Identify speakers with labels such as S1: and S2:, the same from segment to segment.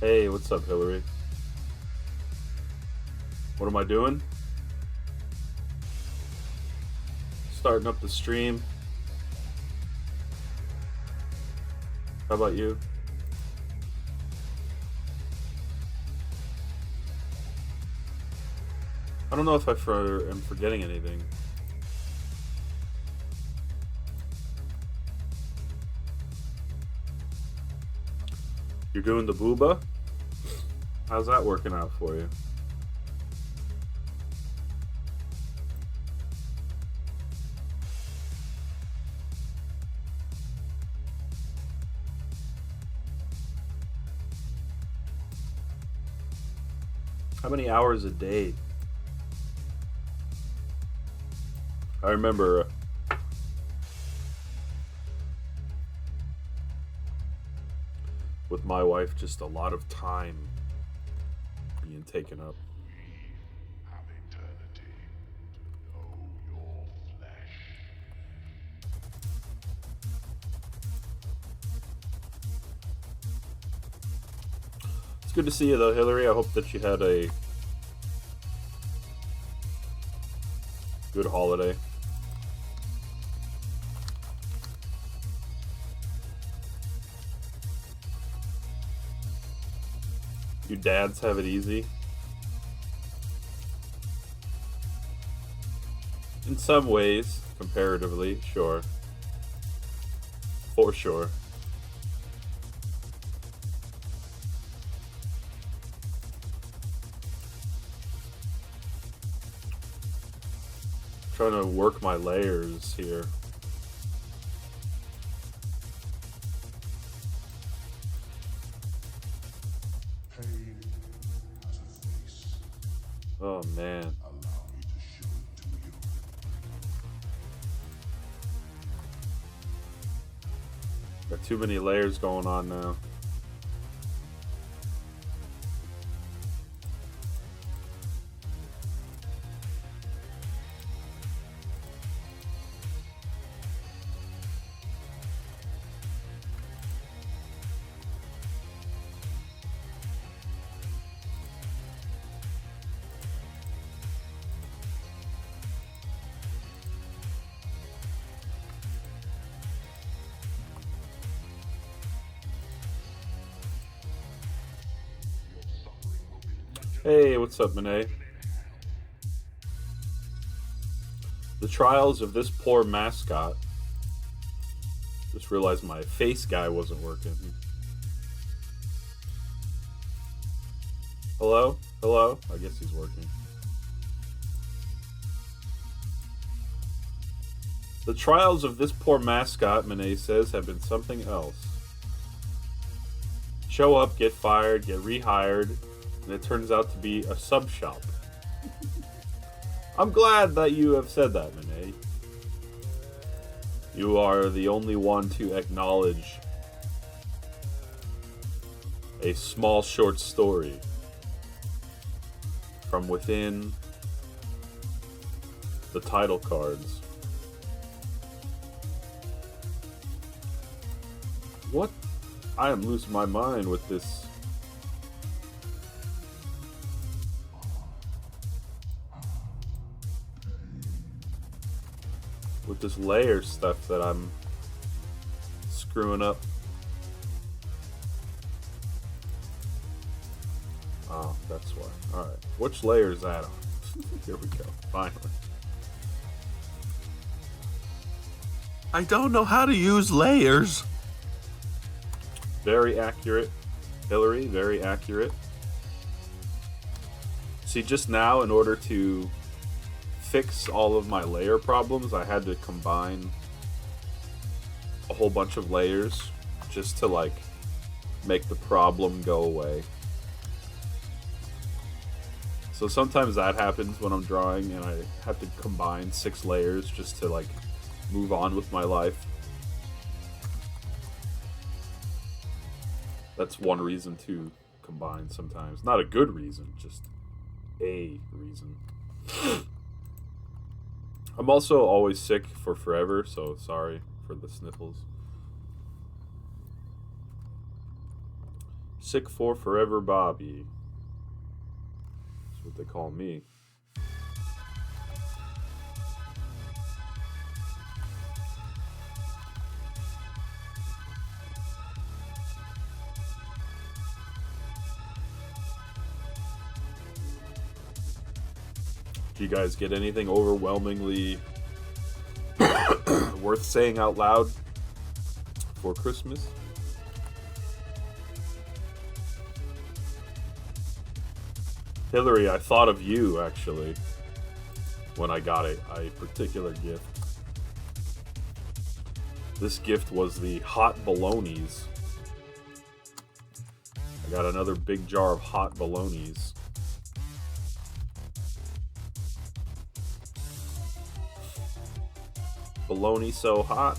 S1: Hey, what's up, Hillary? What am I doing? Starting up the stream. How about you? I don't know if am forgetting anything. You're doing the booba? How's that working out for you? How many hours a day? I remember with my wife, just a lot of time being taken up.
S2: Have eternity. Know your flesh.
S1: It's good to see you, though, Hillary. I hope that you had a good holiday. You dads have it easy. In some ways, comparatively, sure. For sure. Trying to work my layers here.
S2: Pain has a face.
S1: Oh man.
S2: Allow me to show it to you.
S1: Got too many layers going on now. Hey, what's up, Monet? The trials of this poor mascot. Just realized my face guy wasn't working. Hello? Hello? I guess he's working. The trials of this poor mascot, Monet says, have been something else. Show up, get fired, get rehired, and it turns out to be a sub shop. I'm glad that you have said that, Monet. You are the only one to acknowledge a small short story from within the title cards. What? I am losing my mind with this. With this layer stuff that I'm screwing up. Oh, that's why. Alright. Which layer is that on? Here we go. Finally. I don't know how to use layers. Very accurate, Hillary. Very accurate. See, just now, in order to fix all of my layer problems, I had to combine a whole bunch of layers just to, like, make the problem go away. So sometimes that happens when I'm drawing and I have to combine 6 layers just to, like, move on with my life. That's one reason to combine sometimes. Not a good reason, just a reason. I'm also always sick for forever, so sorry for the sniffles. Sick for Forever Bobby. That's what they call me. Do you guys get anything overwhelmingly worth saying out loud for Christmas? Hillary, I thought of you actually when I got a particular gift. This gift was the hot bolognas. I got another big jar of hot bolognas. Bologna so hot.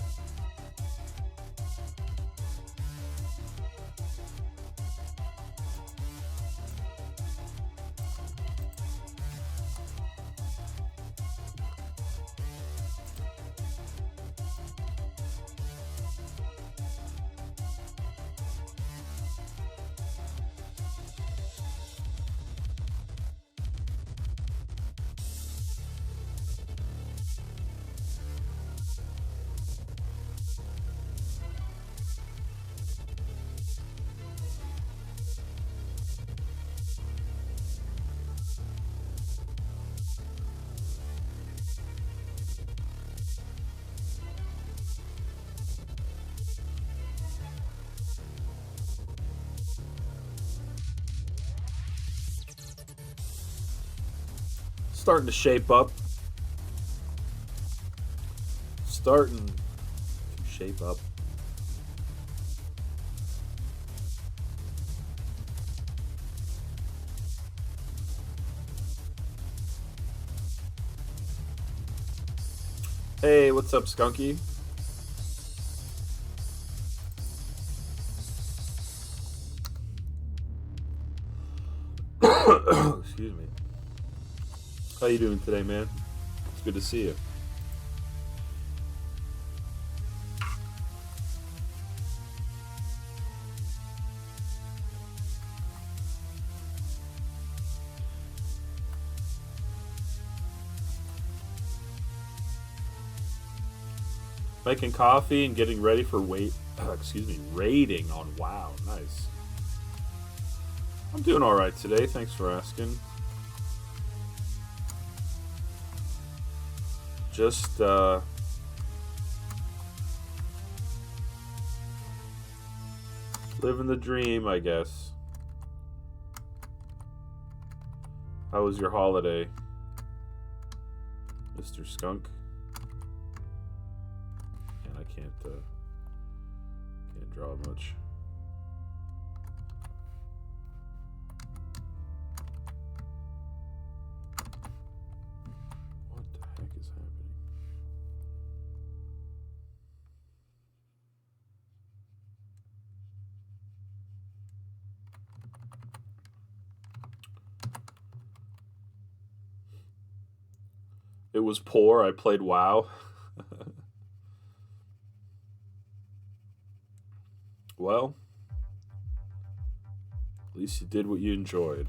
S1: Starting to shape up. Starting to shape up. Hey, what's up, Skunky? Excuse me. How you doing today, man? It's good to see you. Making coffee and getting ready for raiding on WoW. Nice. I'm doing all right today. Thanks for asking. Just living the dream, I guess. How was your holiday, Mr. Skunk? And I can't draw much. What the heck is happening? It was poor. I played WoW. Well, at least you did what you enjoyed.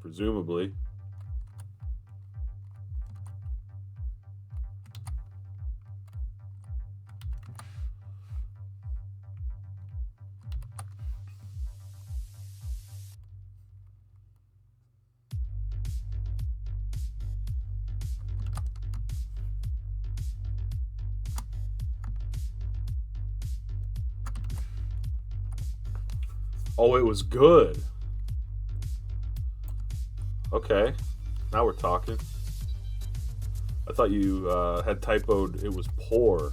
S1: Presumably. Oh, it was good. Okay, now we're talking. I thought you had typoed it was poor.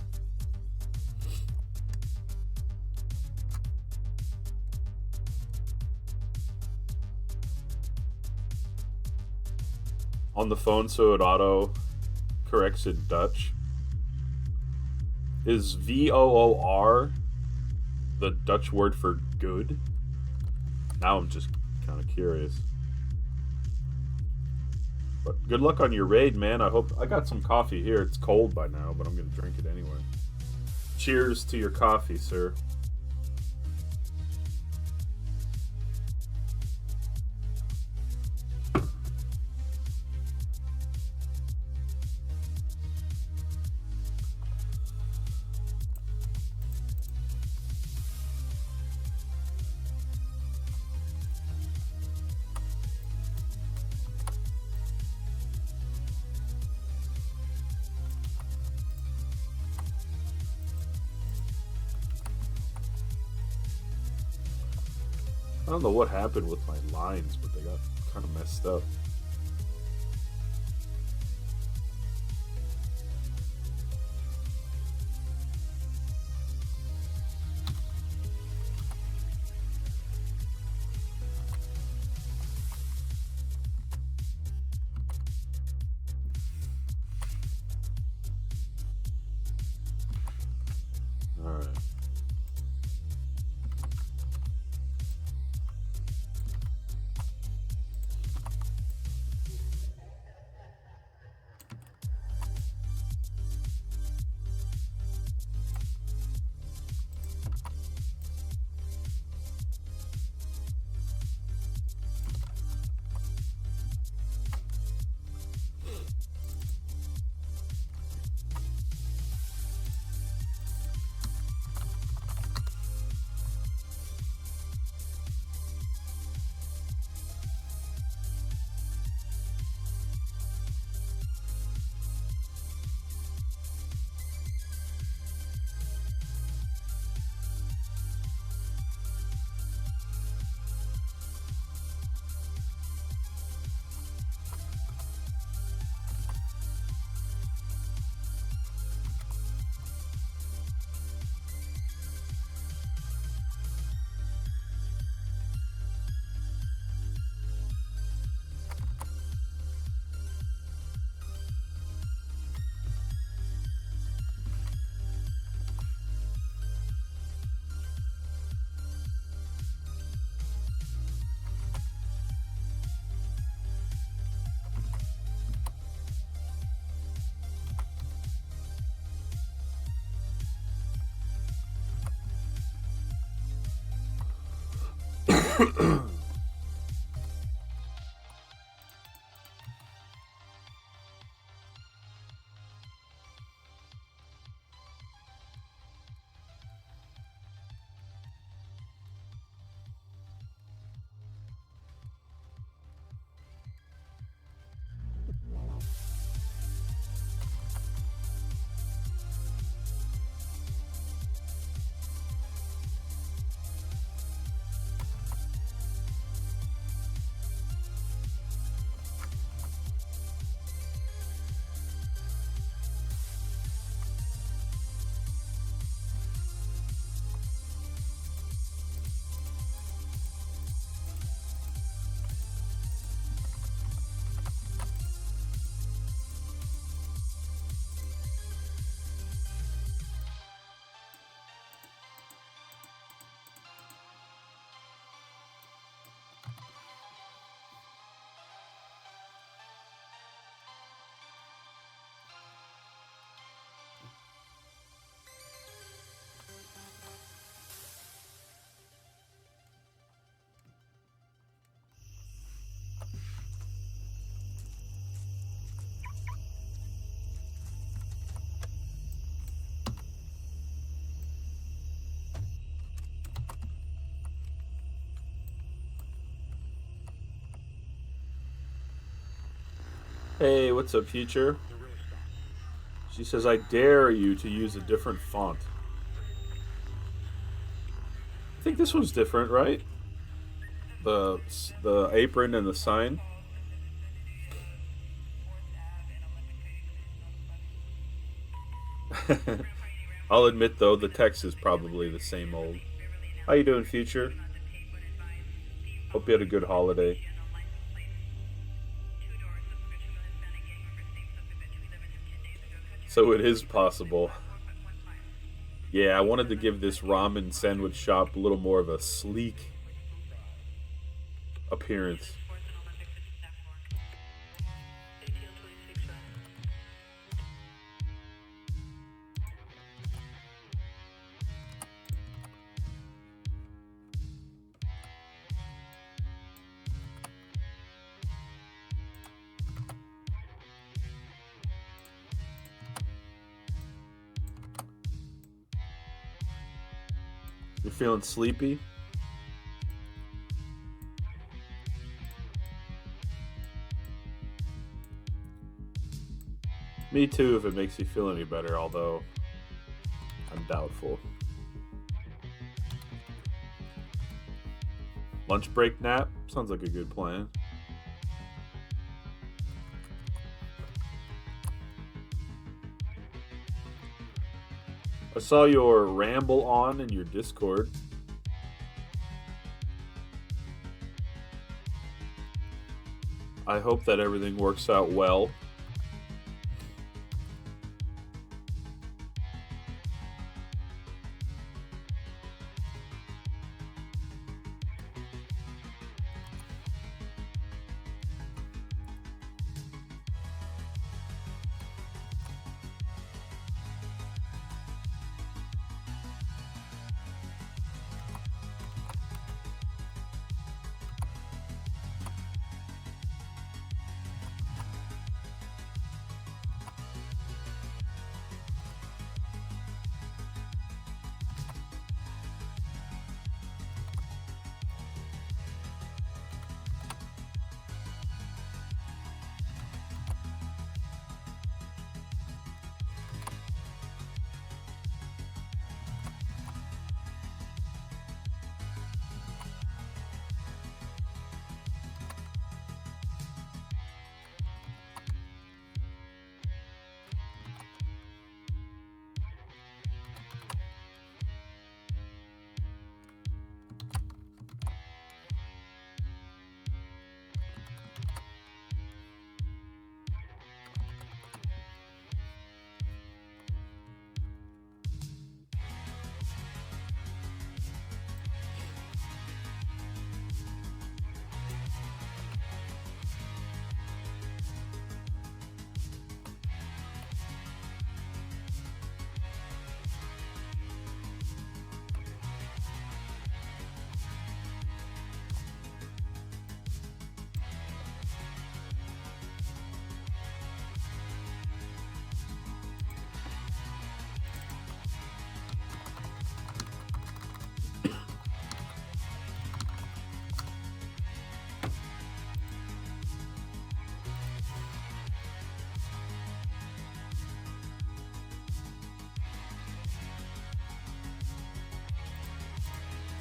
S1: On the phone, so it auto corrects in Dutch. Is VOOR the Dutch word for good? Now I'm just kind of curious. But good luck on your raid, man. I hope I got some coffee here. It's cold by now, but I'm gonna drink it anyway. Cheers to your coffee, sir. I don't know what happened with my lines, but they got kind of messed up. All right. Hey, what's up, future? She says, I dare you to use a different font. I think this one's different, right? The the apron and the sign. I'll admit though, the text is probably the same old. How you doing, future? Hope you had a good holiday. So it is possible. Yeah, I wanted to give this ramen sandwich shop a little more of a sleek appearance. You're feeling sleepy? Me too, if it makes you feel any better, although I'm doubtful. Lunch break nap? Sounds like a good plan. I saw your ramble on in your Discord. I hope that everything works out well.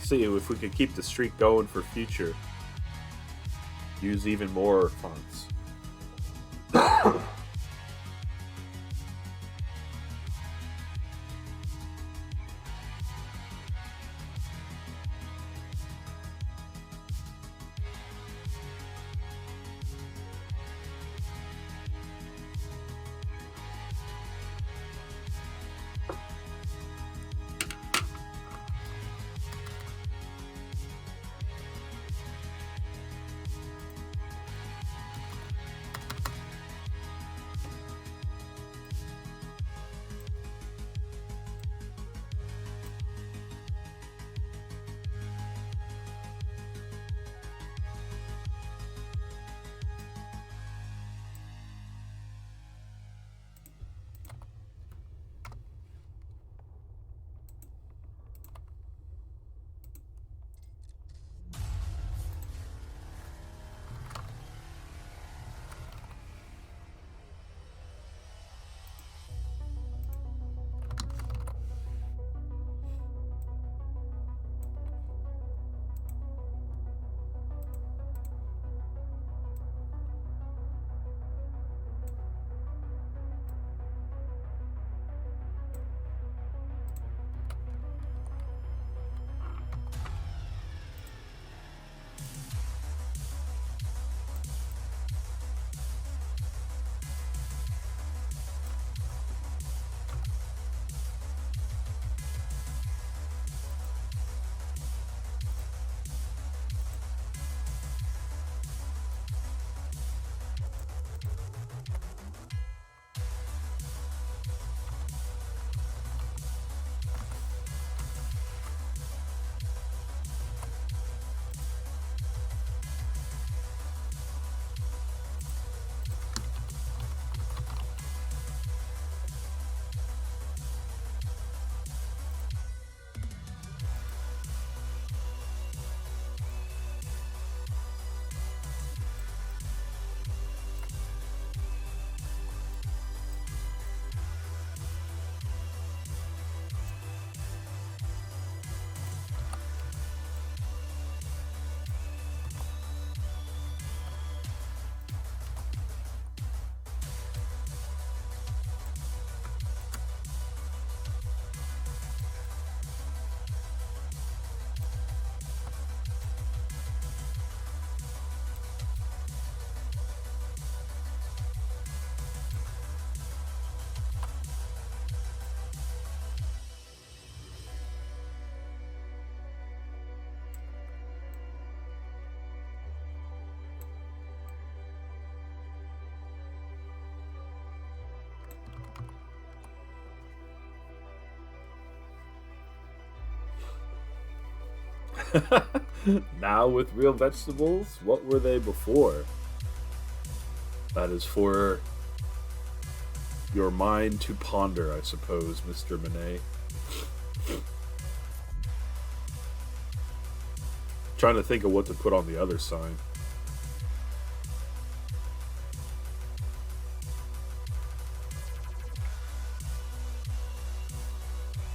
S1: See if we could keep the streak going for future. Use even more fonts. Now with real vegetables, what were they before? That is for your mind to ponder, I suppose, Mr. Monet. Trying to think of what to put on the other sign.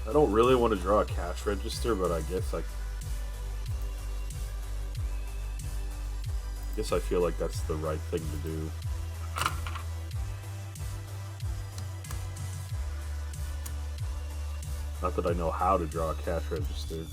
S1: I don't really want to draw a cash register, but I guess I feel like that's the right thing to do. Not that I know how to draw a cash register.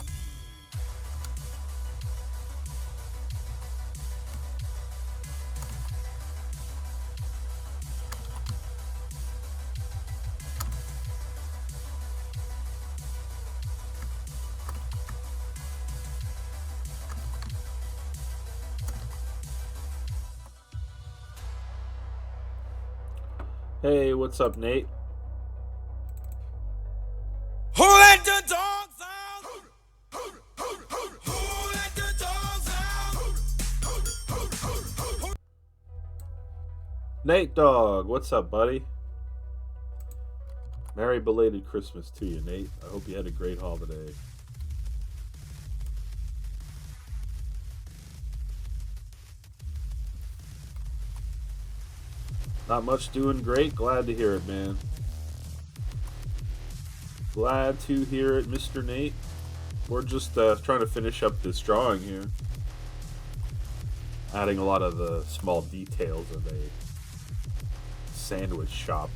S1: Hey, what's up, Nate?
S3: Who let the dogs out? Who let the dogs out?
S1: Nate Dog, what's up, buddy? Merry belated Christmas to you, Nate. I hope you had a great holiday. Not much, doing great. Glad to hear it, man. Glad to hear it, Mr. Nate. We're just trying to finish up this drawing here. Adding a lot of the small details of a sandwich shop.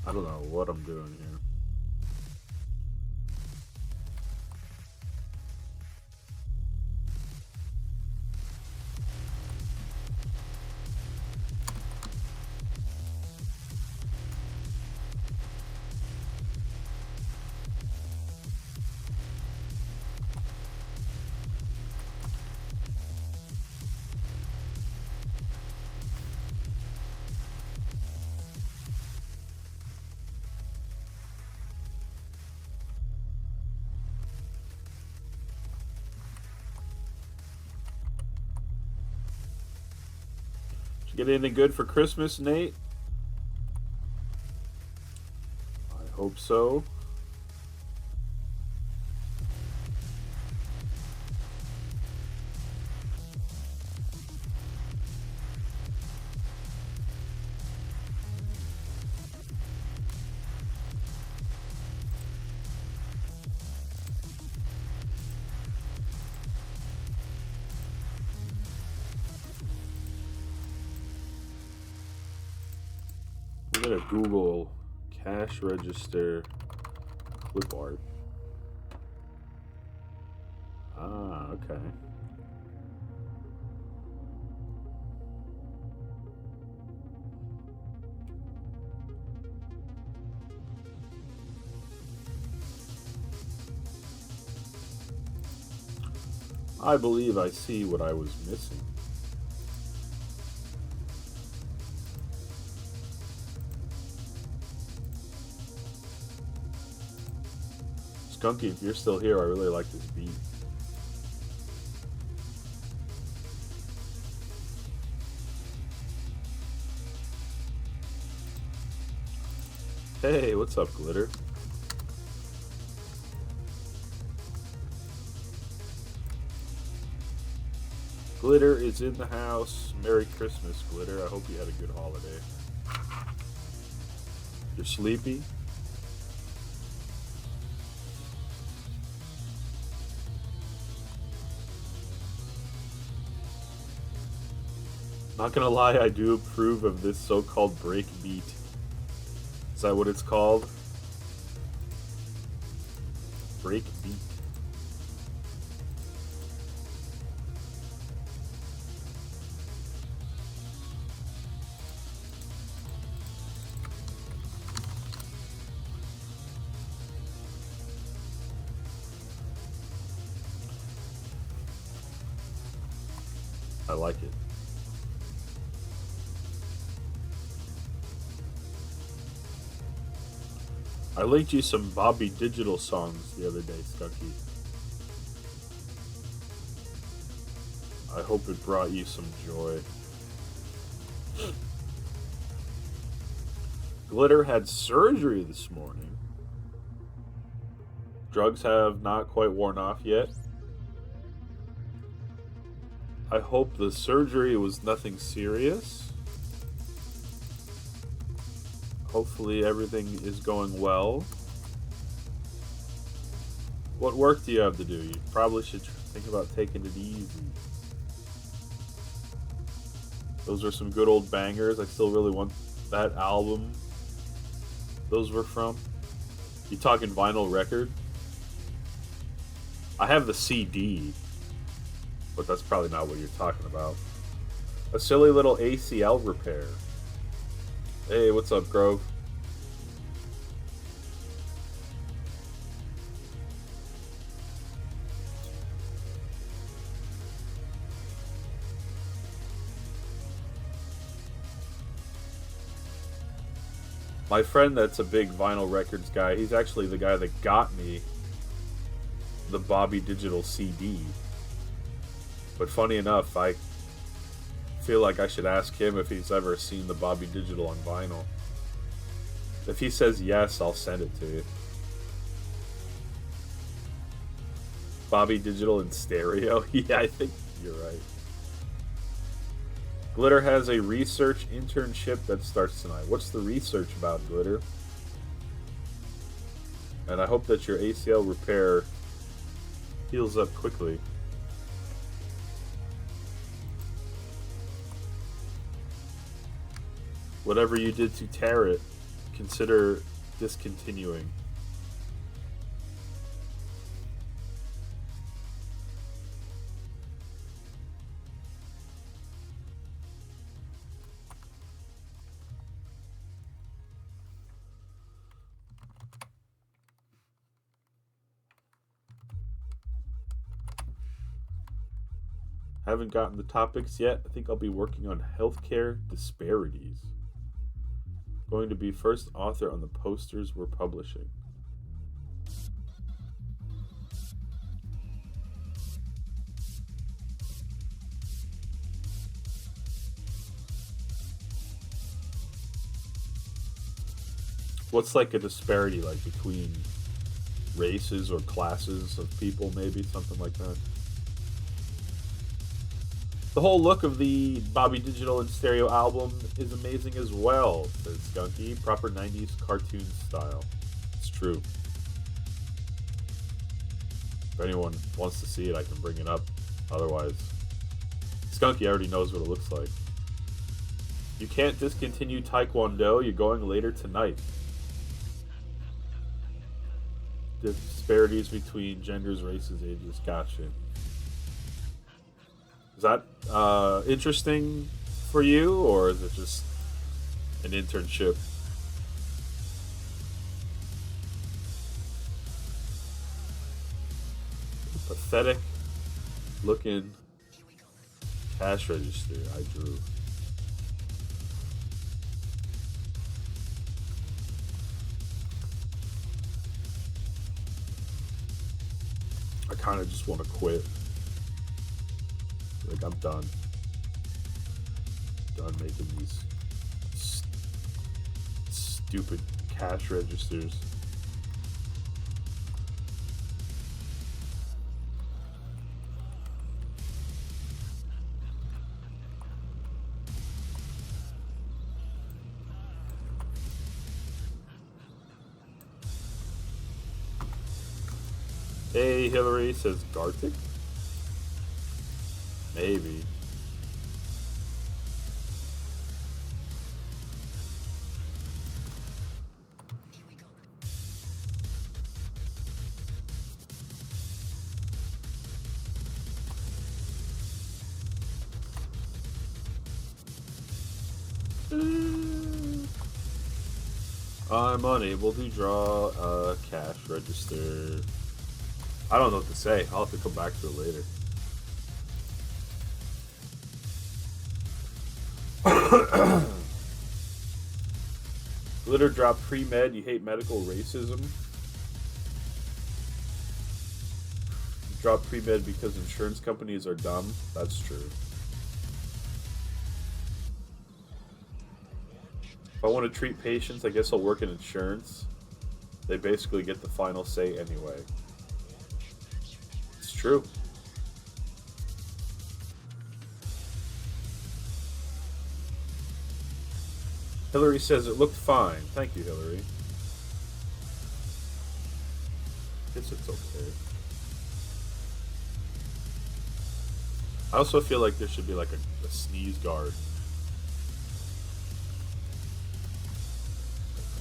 S1: I don't know what I'm doing here. Did you get anything good for Christmas, Nate? I hope so. I'm gonna Google cash register clip art. Ah, okay. I believe I see what I was missing. Skunky, if you're still here, I really like this beat. Hey, what's up, Glitter? Glitter is in the house. Merry Christmas, Glitter. I hope you had a good holiday. You're sleepy? Not gonna lie, I do approve of this so-called break beat. Is that what it's called? Break beat. I like it. I linked you some Bobby Digital songs the other day, Skunky. I hope it brought you some joy. Glitter had surgery this morning. Drugs have not quite worn off yet. I hope the surgery was nothing serious. Hopefully everything is going well. What work do you have to do? You probably should think about taking it easy. Those are some good old bangers. I still really want that album those were from. You talking vinyl record? I have the CD, but that's probably not what you're talking about. A silly little ACL repair. Hey, what's up, Grove? My friend that's a big vinyl records guy, he's actually the guy that got me the Bobby Digital CD. But funny enough, I feel like I should ask him if he's ever seen the Bobby Digital on vinyl. If he says yes, I'll send it to you. Bobby Digital in stereo? Yeah, I think you're right. Glitter has a research internship that starts tonight. What's the research about, Glitter? And I hope that your ACL repair heals up quickly. Whatever you did to tear it, consider discontinuing. Haven't gotten the topics yet. I think I'll be working on healthcare disparities. Going to be first author on the posters we're publishing. What's like a disparity like between races or classes of people, maybe something like that? The whole look of the Bobby Digital and Stereo album is amazing as well, says Skunky. Proper 90s cartoon style. It's true. If anyone wants to see it, I can bring it up. Otherwise, Skunky already knows what it looks like. You can't discontinue Taekwondo. You're going later tonight. Disparities between genders, races, ages. Gotcha. Is that interesting for you, or is it just an internship? Pathetic looking cash register I drew. I kind of just want to quit. Like, I'm done. Done making these stupid cash registers. Hey, Hillary, says Gartic? Maybe. I'm unable to draw a cash register. I don't know what to say. I'll have to come back to it later. Glitter drop pre-med, you hate medical racism. Drop pre-med because insurance companies are dumb. That's true. If I want to treat patients, I guess I'll work in insurance. They basically get the final say anyway. It's true. Hillary says it looked fine. Thank you, Hillary. Guess it's okay. I also feel like there should be like a sneeze guard.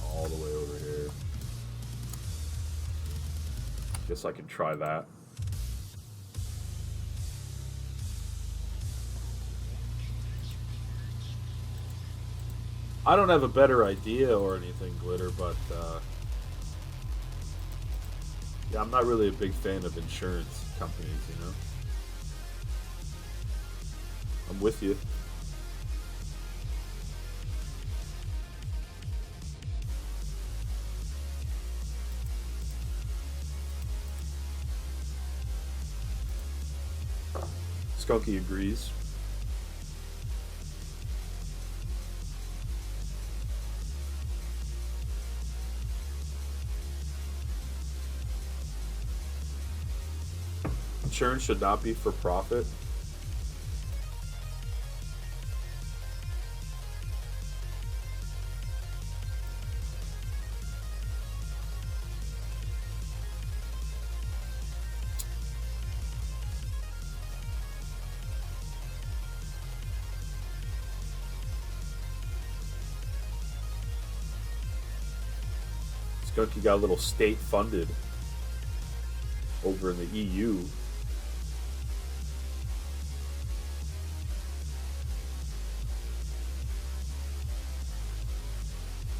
S1: All the way over here. Guess I can try that. I don't have a better idea or anything, Glitter, but yeah, I'm not really a big fan of insurance companies, you know? I'm with you. Skunky agrees. Insurance should not be for profit. Skunky got a little state funded over in the EU.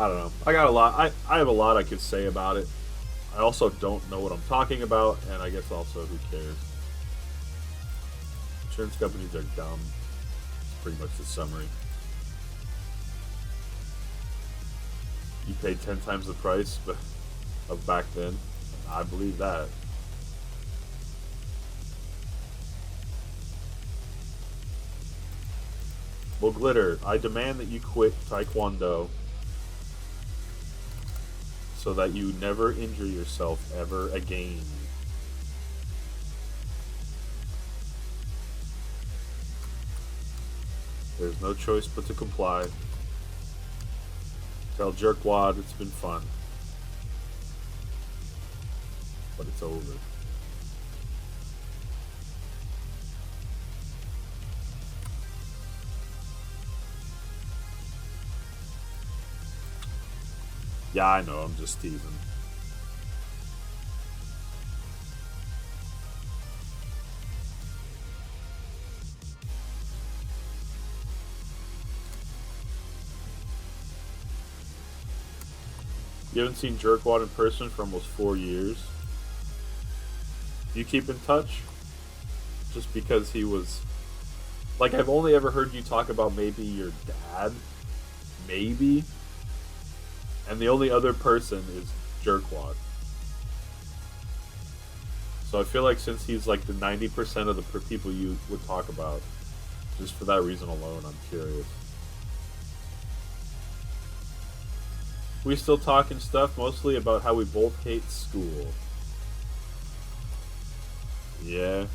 S1: I don't know. I got a lot. I have a lot I could say about it. I also don't know what I'm talking about, and I guess also who cares. Insurance companies are dumb. It's pretty much the summary. You paid 10 times the price of back then. I believe that. Well, Glitter, I demand that you quit Taekwondo so that you never injure yourself ever again. There's no choice but to comply. Tell Jerkwad it's been fun. But it's over. Yeah, I know, I'm just teasing. You haven't seen Jerkwad in person for almost 4 years. Do you keep in touch? Just because he was... Like, I've only ever heard you talk about maybe your dad. Maybe. And the only other person is Jerkwad. So I feel like since he's like the 90% of the people you would talk about, just for that reason alone, I'm curious. We still talking stuff mostly about how we both hate school. Yeah.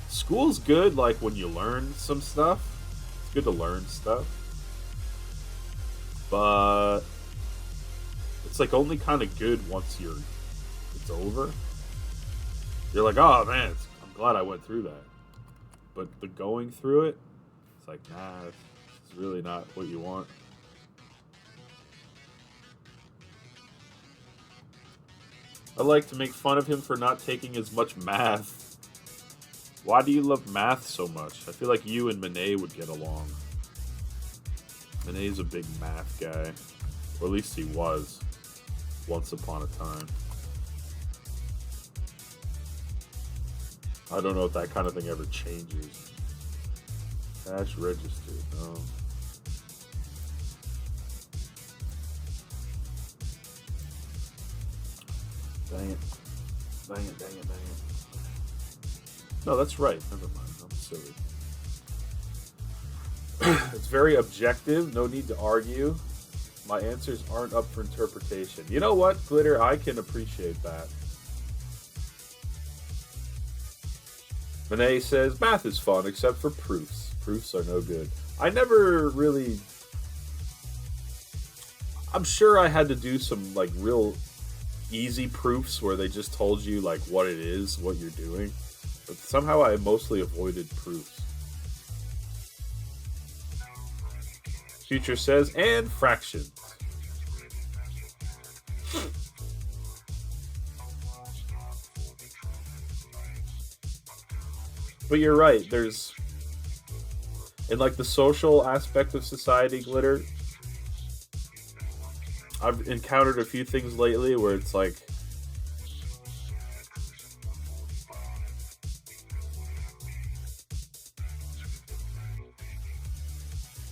S1: School's good, like when you learn some stuff. It's good to learn stuff. But it's like only kind of good once it's over. You're like, oh man, I'm glad I went through that. But the going through it, it's like, nah, it's really not what you want. I like to make fun of him for not taking as much math. Why do you love math so much? I feel like you and Monet would get along. Monet's a big math guy. Or at least he was. Once upon a time. I don't know if that kind of thing ever changes. Cash register. No. Dang it. Dang it, dang it, dang it. No, that's right. Never mind. I'm silly. It's very objective. No need to argue. My answers aren't up for interpretation. You know what, Glitter? I can appreciate that. Monet says, math is fun, except for proofs. Proofs are no good. I never really... I'm sure I had to do some, like, real easy proofs where they just told you, like, what it is, what you're doing. But somehow I mostly avoided proofs. Future says, and fractions. But you're right, there's... in, like, the social aspect of society, Glitter, I've encountered a few things lately where it's like...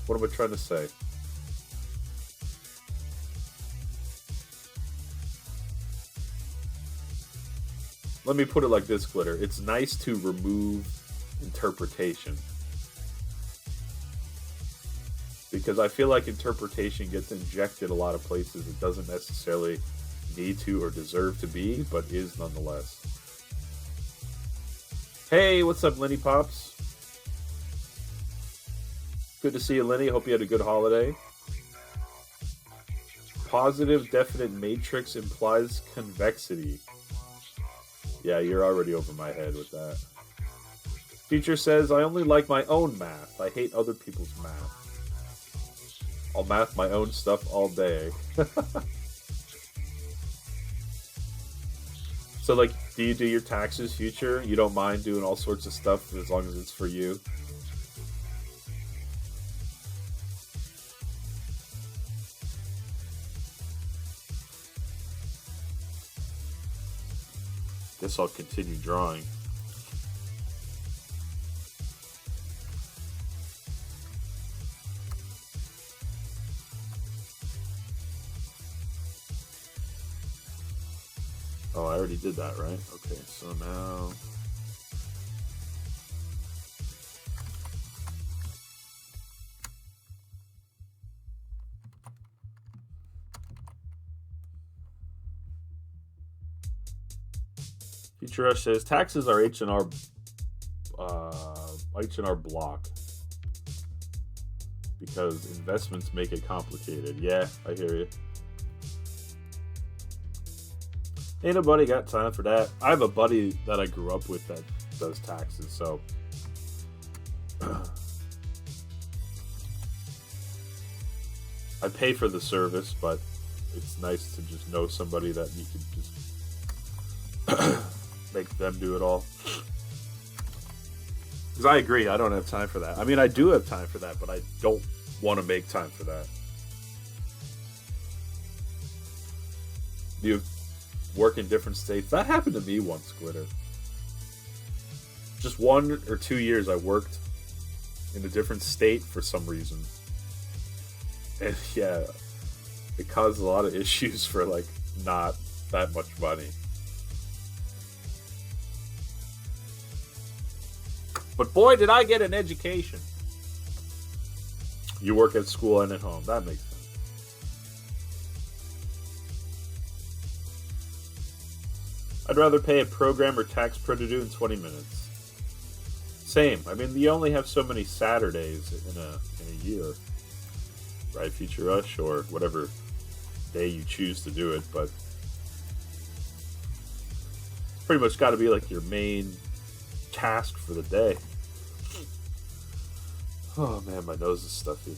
S1: what am I trying to say? Let me put it like this, Glitter. It's nice to remove interpretation. Because I feel like interpretation gets injected a lot of places it doesn't necessarily need to or deserve to be, but is nonetheless. Hey, what's up, Lenny Pops? Good to see you, Lenny. Hope you had a good holiday. Positive definite matrix implies convexity. Yeah, you're already over my head with that. Future says, I only like my own math. I hate other people's math. I'll math my own stuff all day. So, like, do you do your taxes, Future? You don't mind doing all sorts of stuff as long as it's for you? Guess I'll continue drawing. Oh, I already did that, right? Okay, so now... Future Rush says, taxes are H&R block. Because investments make it complicated. Yeah, I hear you. Ain't nobody got time for that. I have a buddy that I grew up with that does taxes, so... I pay for the service, but it's nice to just know somebody that you can just make them do it all. Because I agree, I don't have time for that. I mean, I do have time for that, but I don't want to make time for that. You work in different states. That happened to me once, Glitter. Just 1 or 2 years I worked in a different state for some reason. And yeah, it caused a lot of issues for, like, not that much money. But boy, did I get an education. You work at school and at home. That makes sense. I'd rather pay a programmer tax pro to do in 20 minutes. Same. I mean, you only have so many Saturdays in a year. Right, Future Rush, or whatever day you choose to do it, but it's pretty much got to be like your main task for the day. Oh man, my nose is stuffy.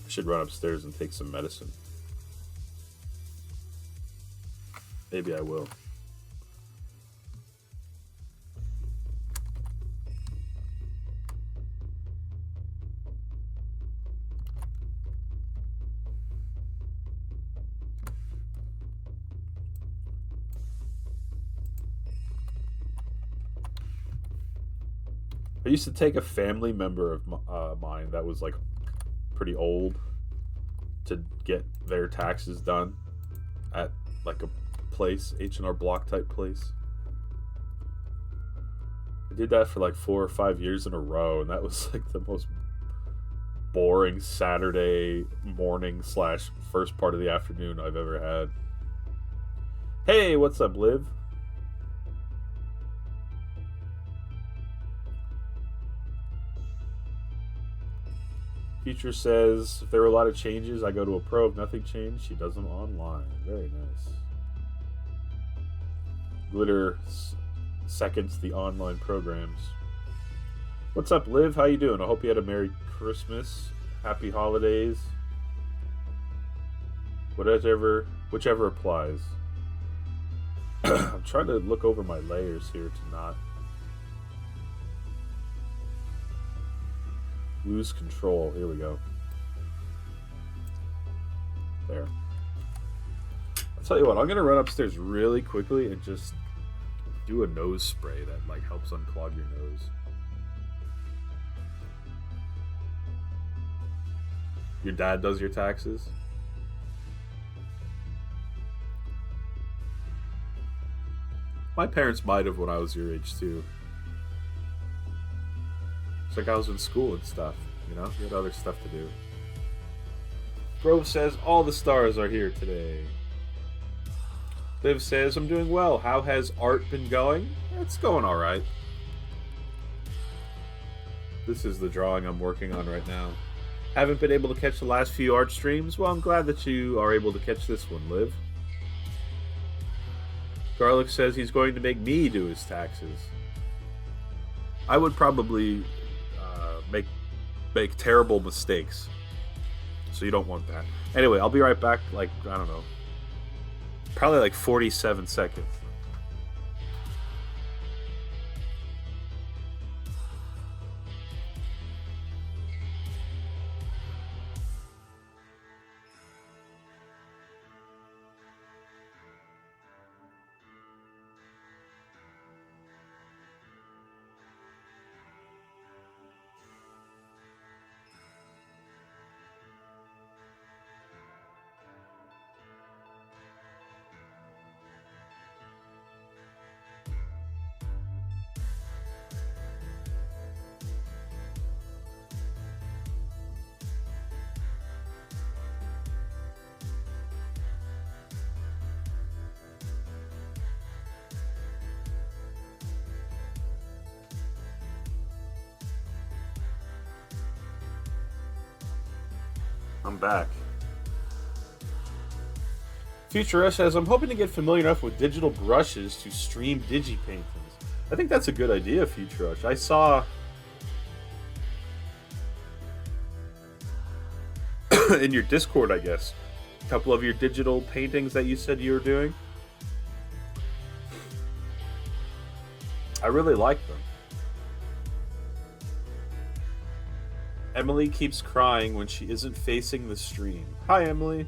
S1: I should run upstairs and take some medicine. Maybe I will. I used to take a family member of mine that was like pretty old to get their taxes done at like a place, H&R Block type place. I did that for like 4 or 5 years in a row, and that was like the most boring Saturday morning / first part of the afternoon I've ever had. Hey, what's up, Liv? Future says, if there were a lot of changes, I go to a pro. If nothing changed, she does them online. Very nice. Glitter seconds the online programs. What's up, Liv? How you doing? I hope you had a Merry Christmas, Happy Holidays, whichever applies. I'm trying to look over my layers here to not lose control. Here we go. There. I'll tell you what, I'm gonna run upstairs really quickly and just do a nose spray that like helps unclog your nose. Your dad does your taxes? My parents might have when I was your age too. It's like I was in school and stuff, you know? You had other stuff to do. Grove says, all the stars are here today. Liv says, I'm doing well. How has art been going? It's going alright. This is the drawing I'm working on right now. Haven't been able to catch the last few art streams? Well, I'm glad that you are able to catch this one, Liv. Garlic says he's going to make me do his taxes. I would probably make terrible mistakes. So you don't want that. Anyway, I'll be right back, like, I don't know. Probably like 47 seconds. I'm back. Future S says, I'm hoping to get familiar enough with digital brushes to stream digi paintings. I think that's a good idea, Future Rush. I saw in your Discord, I guess, a couple of your digital paintings that you said you were doing. I really like them. Emily keeps crying when she isn't facing the stream. Hi, Emily.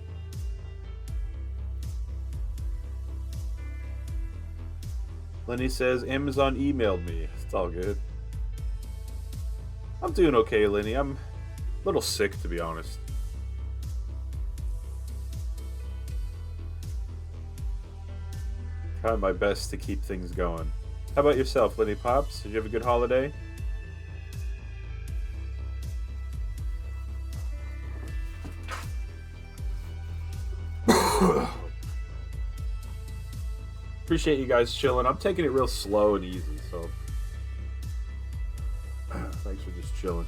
S1: Lenny says, Amazon emailed me. It's all good. I'm doing okay, Lenny. I'm a little sick, to be honest. Trying my best to keep things going. How about yourself, Lenny Pops? Did you have a good holiday? Appreciate you guys chilling. I'm taking it real slow and easy, so thanks for just chilling.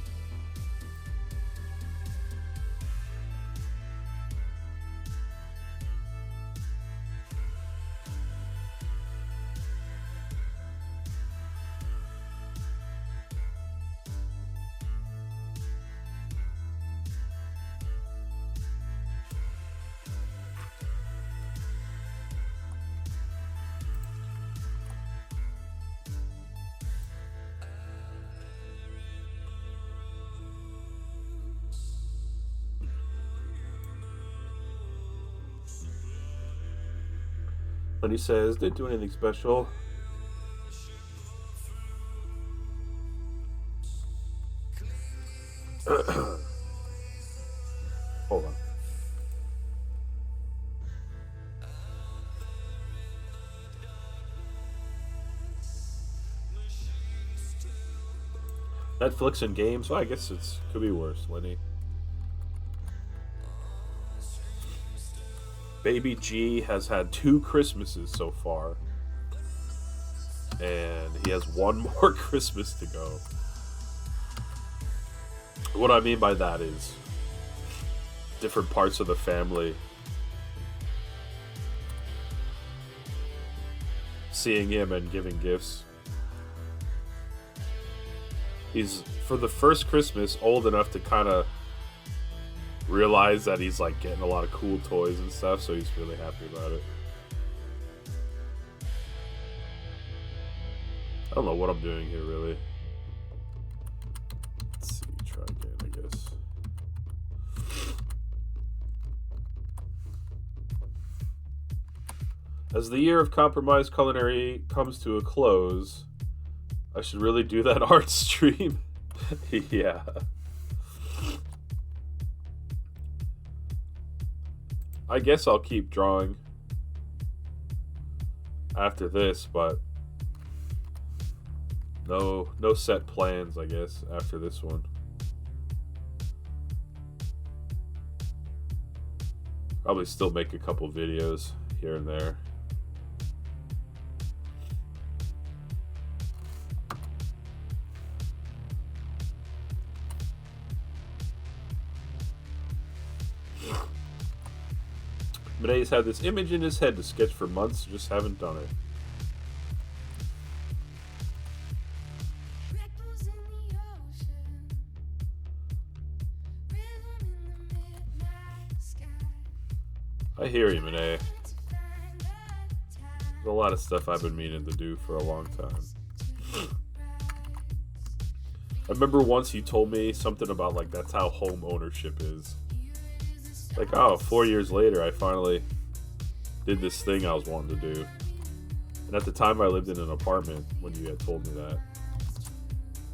S1: But he says, didn't do anything special. Hold on. Netflix and games. Well, I guess it's could be worse, Lenny. Baby G has had 2 Christmases so far, and he has one more Christmas to go. What I mean by that is different parts of the family seeing him and giving gifts. He's, for the first Christmas, old enough to kind of realize that he's like getting a lot of cool toys and stuff, so he's really happy about it. I don't know what I'm doing here, really. Let's see, try again, I guess. As the year of compromised culinary comes to a close, I should really do that art stream. Yeah. I guess I'll keep drawing after this, but no set plans, I guess, after this one. Probably still make a couple videos here and there. Bene's had this image in his head to sketch for months, just haven't done it. I hear you, Benet. There's a lot of stuff I've been meaning to do for a long time. I remember once you told me something about, like, that's how home ownership is. Like, oh, 4 years later, I finally did this thing I was wanting to do. And at the time, I lived in an apartment when you had told me that.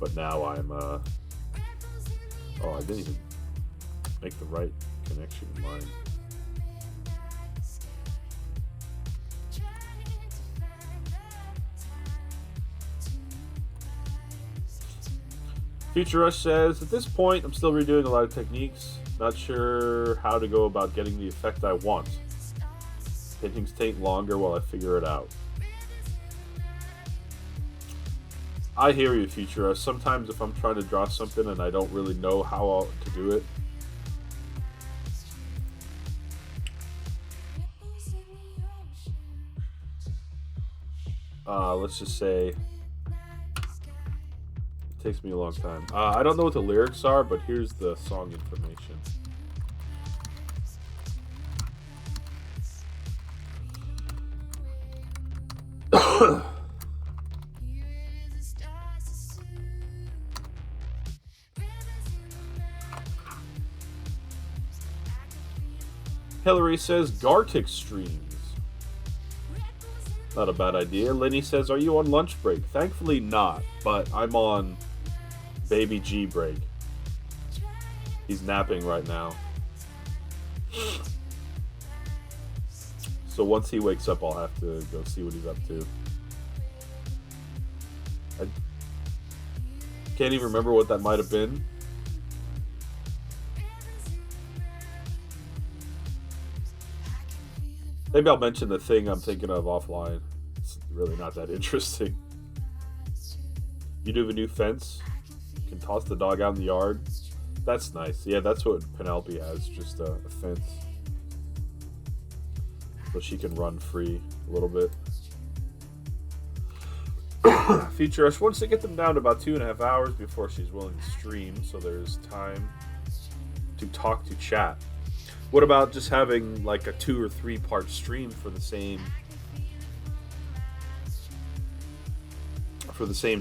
S1: But now I'm, oh, I didn't even make the right connection in mind. Future Rush says, at this point, I'm still redoing a lot of techniques. Not sure how to go about getting the effect I want. Paintings take longer while I figure it out. I hear you, Future Rush. Sometimes if I'm trying to draw something and I don't really know how to do it, let's just say it takes me a long time. I don't know what the lyrics are, but here's the song information. Hillary says Gartic streams. Not a bad idea. Lenny says, are you on lunch break? Thankfully not, but I'm on Baby G break. He's napping right now. So once he wakes up, I'll have to go see what he's up to. I can't even remember what that might have been. Maybe I'll mention the thing I'm thinking of offline. It's really not that interesting. You do have a new fence. You can toss the dog out in the yard. That's nice. Yeah, that's what Penelope has, just a fence. So she can run free a little bit. Future Rush wants to get them down to about 2.5 hours before she's willing to stream, so there's time to talk to chat. What about just having like a 2 or 3 part stream for the same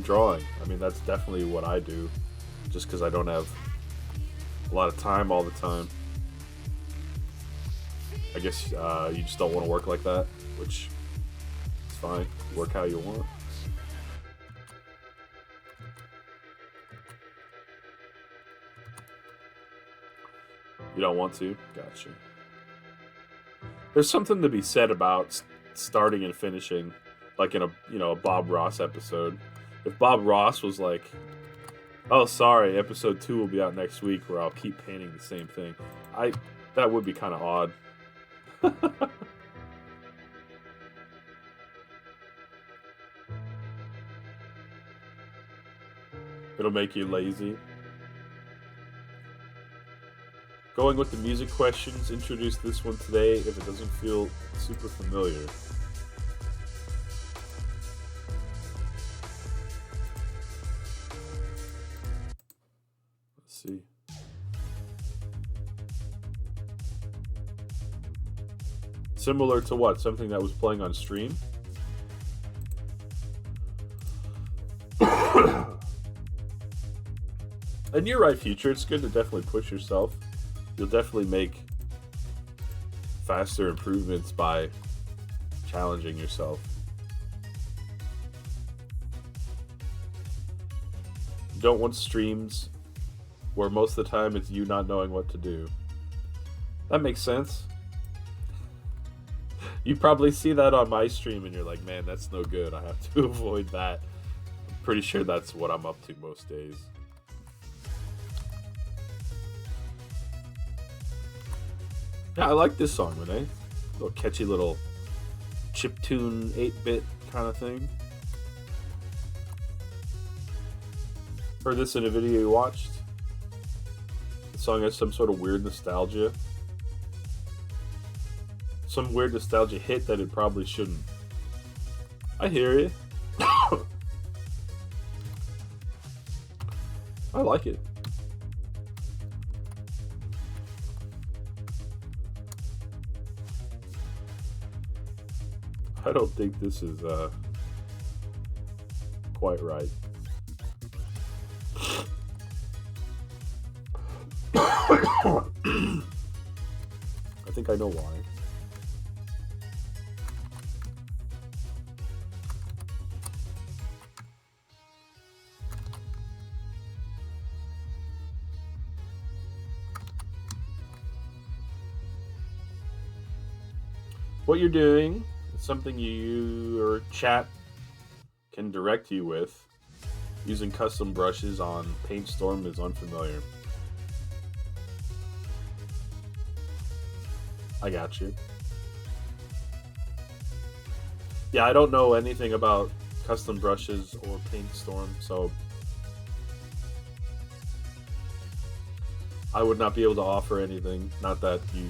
S1: drawing? I mean, that's definitely what I do, just because I don't have a lot of time all the time. I guess you just don't want to work like that, which is fine. Work how you want. You don't want to? Gotcha. There's something to be said about starting and finishing, like in a Bob Ross episode. If Bob Ross was like, "Oh, sorry, episode 2 will be out next week," where I'll keep painting the same thing, that would be kind of odd. It'll make you lazy. Going with the music questions, introduce this one today if it doesn't feel super familiar. Let's see. Similar to what? Something that was playing on stream? And you're right, Future. It's good to definitely push yourself. You'll definitely make faster improvements by challenging yourself. You don't want streams where most of the time it's you not knowing what to do. That makes sense. You probably see that on my stream and you're like, man, that's no good. I have to avoid that. I'm pretty sure that's what I'm up to most days. Yeah, I like this song, Renee. Little catchy little chiptune 8-bit kind of thing. Heard this in a video you watched. The song has some sort of weird nostalgia. Some weird nostalgia hit that it probably shouldn't. I hear you. I like it. I don't think this is quite right. I think I know why. What you're doing is something you or chat can direct you with. Using custom brushes on PaintStorm is unfamiliar. I got you. Yeah, I don't know anything about custom brushes or PaintStorm, so I would not be able to offer anything. Not that you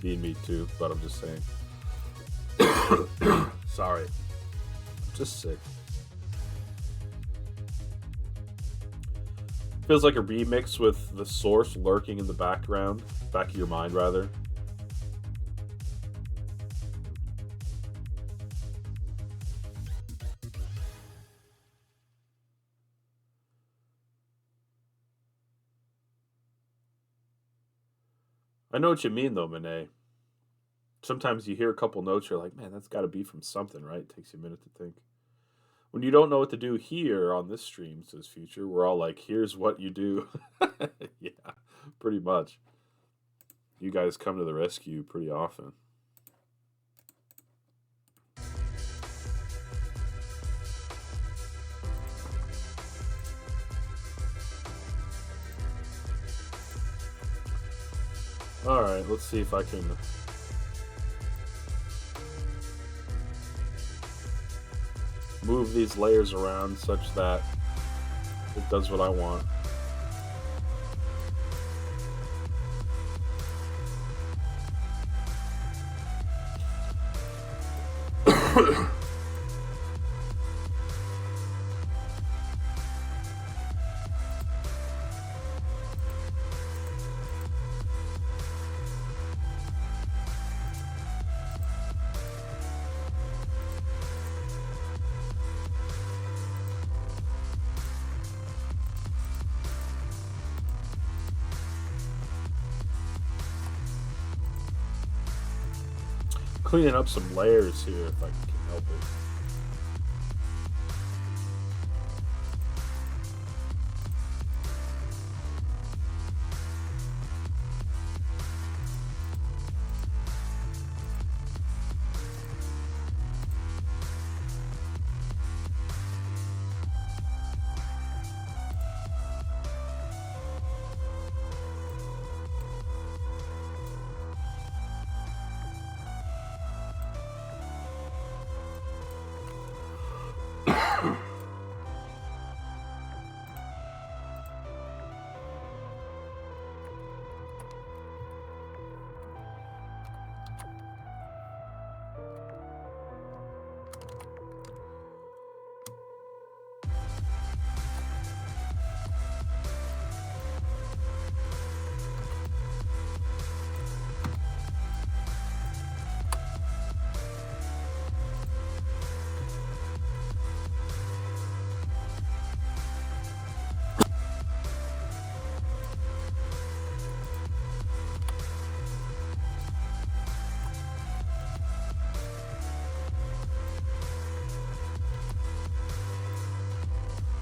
S1: need me to, but I'm just saying. Sorry. I'm just sick. Feels like a remix with the source lurking in the background, back of your mind rather. I know what you mean though, Monet. Sometimes you hear a couple notes, you're like, man, that's got to be from something, right? It takes you a minute to think. When you don't know what to do here on this stream, says Future, we're all like, here's what you do. Yeah, pretty much. You guys come to the rescue pretty often. Alright, let's see if I can move these layers around such that it does what I want. Cleaning up some layers here if I can help it.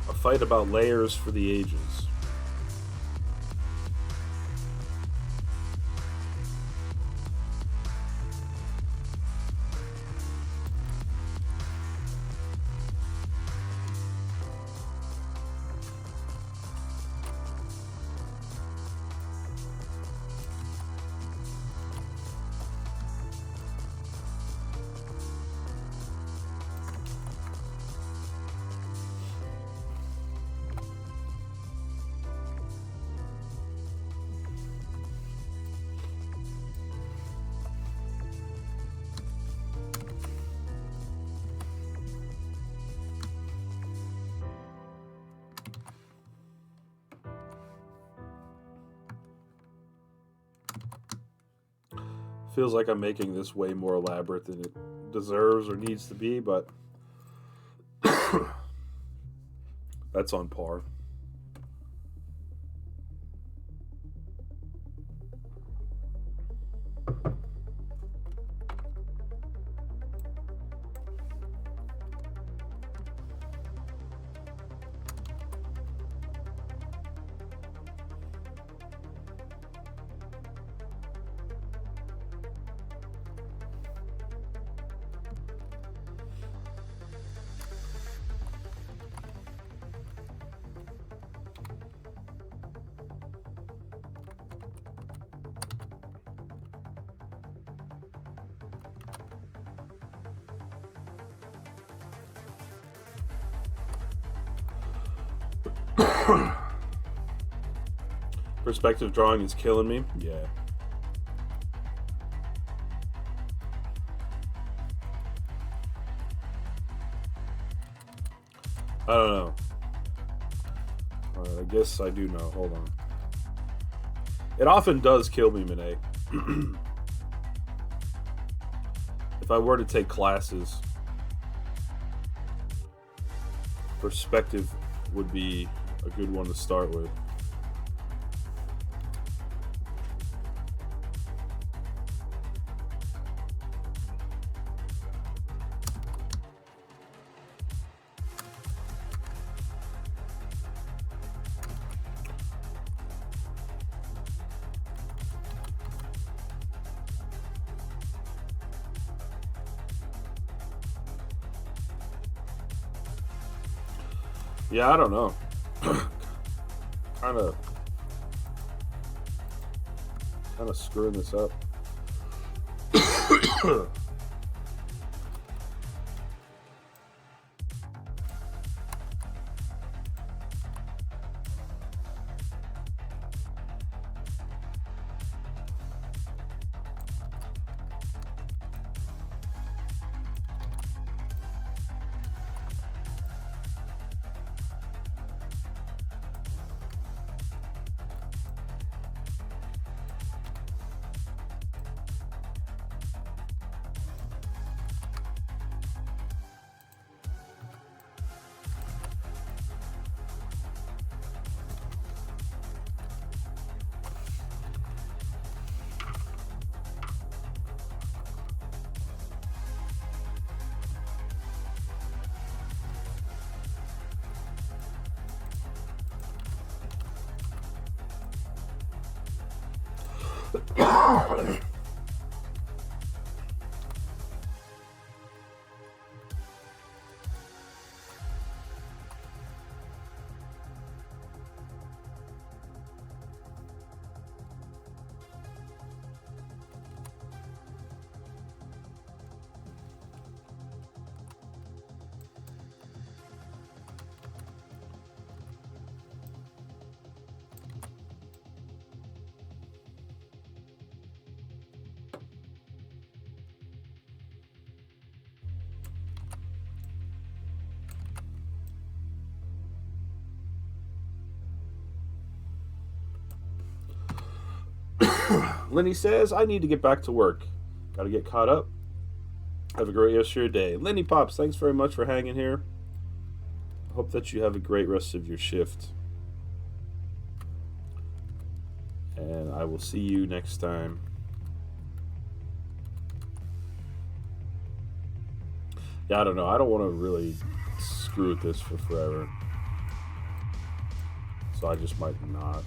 S1: A fight about layers for the ages. Feels like I'm making this way more elaborate than it deserves or needs to be, but that's on par. Perspective drawing is killing me. Yeah. I don't know. I guess I do know. Hold on. It often does kill me, Monet. If I were to take classes, perspective would be a good one to start with. Yeah, I don't know. kind of screwing this up. Lenny says, I need to get back to work. Gotta get caught up. Have a great rest of your day. Lenny Pops, thanks very much for hanging here. I hope that you have a great rest of your shift. And I will see you next time. Yeah, I don't know. I don't want to really screw with this for forever. so I just might not.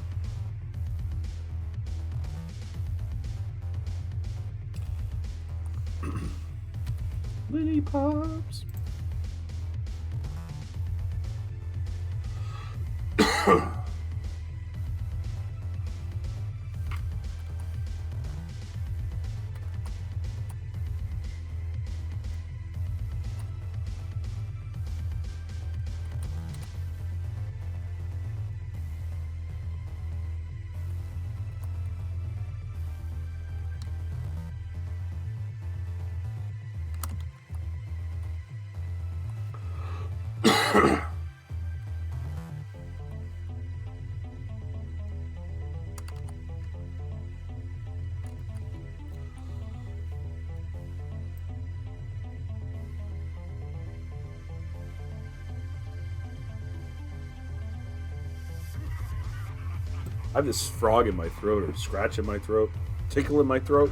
S1: Lily Pops. I have this frog in my throat, or scratch in my throat, tickle in my throat.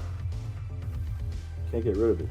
S1: Can't get rid of it.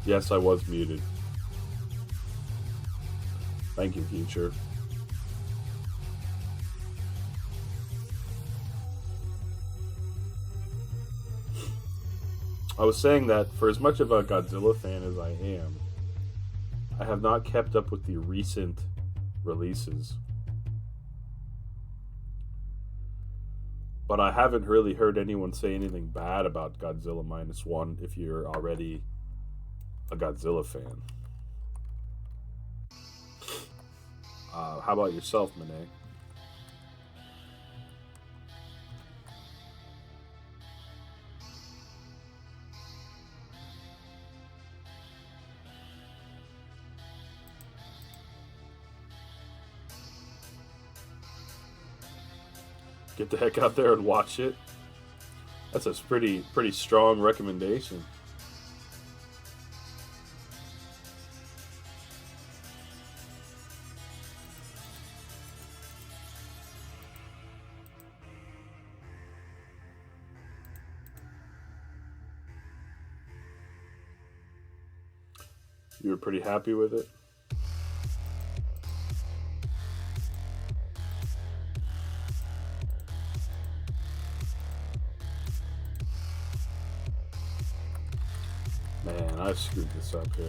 S1: Yes, I was muted. Thank you, future. I was saying that for as much of a Godzilla fan as I am, I have not kept up with the recent releases. But I haven't really heard anyone say anything bad about Godzilla Minus One if you're already a Godzilla fan. How about yourself, Monet? Get the heck out there and watch it. That's a pretty strong recommendation. You were pretty happy with it? Man, I screwed this up here.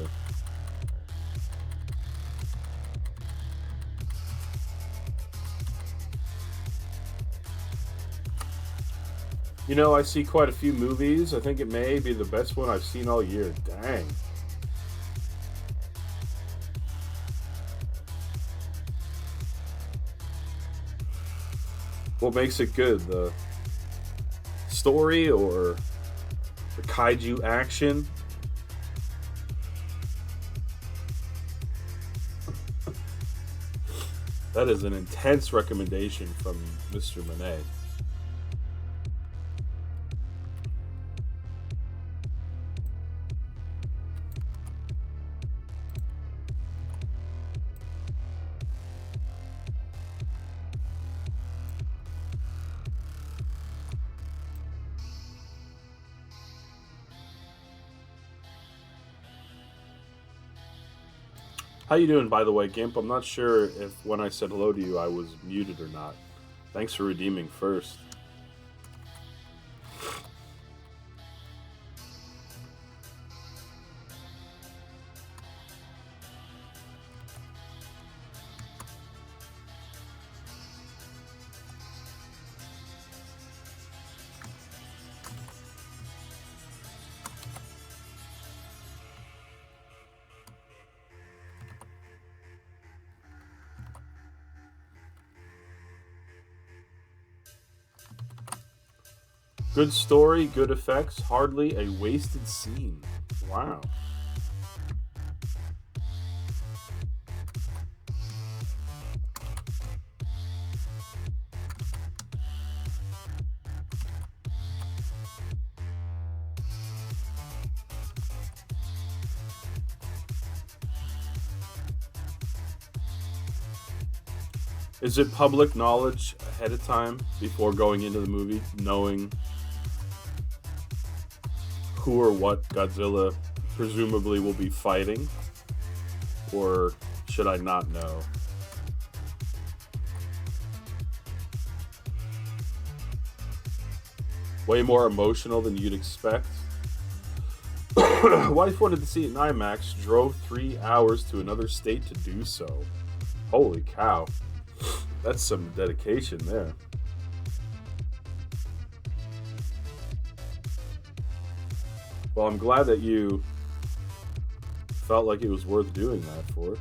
S1: You know, I see quite a few movies. I think it may be the best one I've seen all year. Dang. What makes it good? The story or the kaiju action? That is an intense recommendation from Mr. Monet. How you doing, by the way, Gimp? I'm not sure if when I said hello to you I was muted or not. Thanks for redeeming first. Good story, good effects, hardly a wasted scene. Wow. Is it public knowledge ahead of time before going into the movie, knowing who or what Godzilla presumably will be fighting? Or should I not know? Way more emotional than you'd expect. Wife wanted to see it in IMAX, drove 3 hours to another state to do so. Holy cow. That's some dedication there. Well, I'm glad that you felt like it was worth doing that for.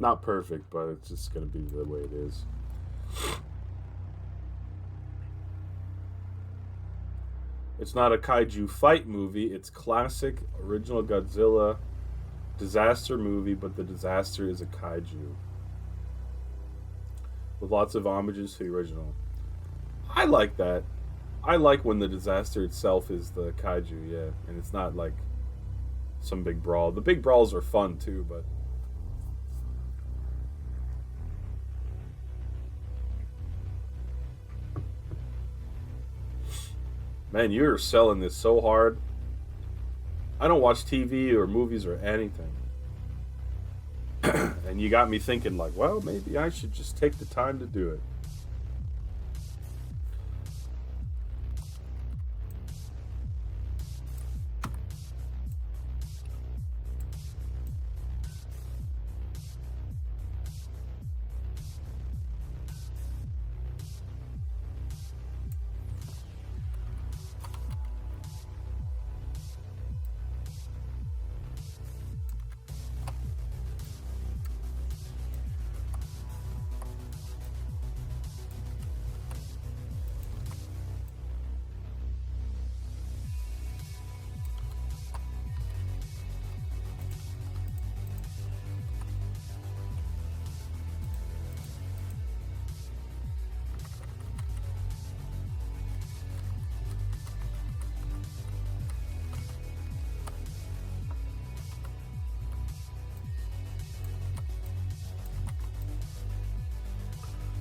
S1: Not perfect, but it's just going to be the way it is. It's not a kaiju fight movie. It's classic original Godzilla disaster movie, but the disaster is a kaiju. With lots of homages to the original. I like that. I like when the disaster itself is the kaiju, yeah. And it's not like some big brawl. The big brawls are fun too, but man, you're selling this so hard. I don't watch TV or movies or anything. And you got me thinking like, well, maybe I should just take the time to do it.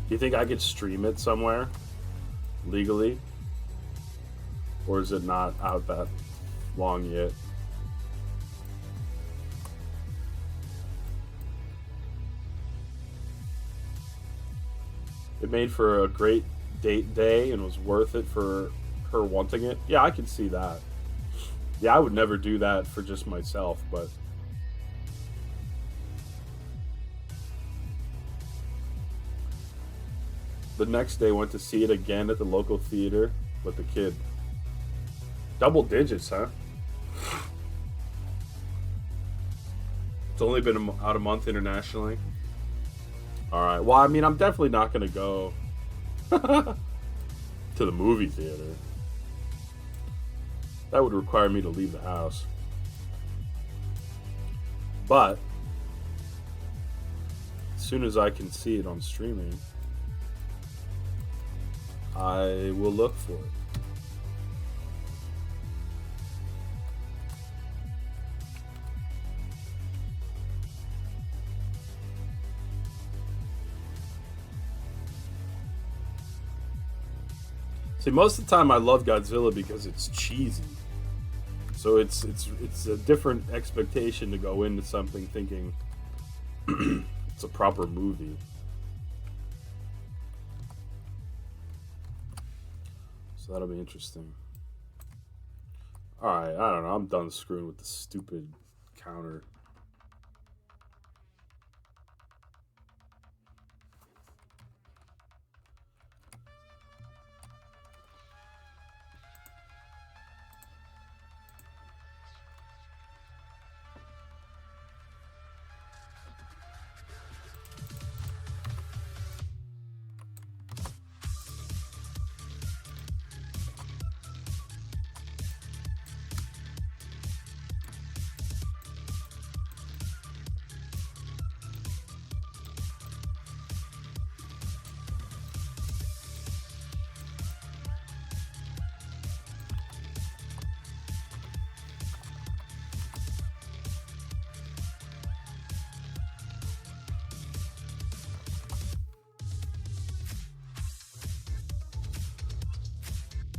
S1: Do you think I could stream it somewhere legally? Or is it not out that long yet? It made for a great date day and was worth it for her wanting it. Yeah, I can see that. Yeah, I would never do that for just myself, but the next day went to see it again at the local theater with the kid. Double digits, huh? It's only been out a month internationally. All right. Well, I mean, I'm definitely not going to go to the movie theater. That would require me to leave the house. But as soon as I can see it on streaming, I will look for it. See, most of the time I love Godzilla because it's cheesy. So it's a different expectation to go into something thinking it's a proper movie. So that'll be interesting. Alright, I don't know. I'm done screwing with the stupid counter.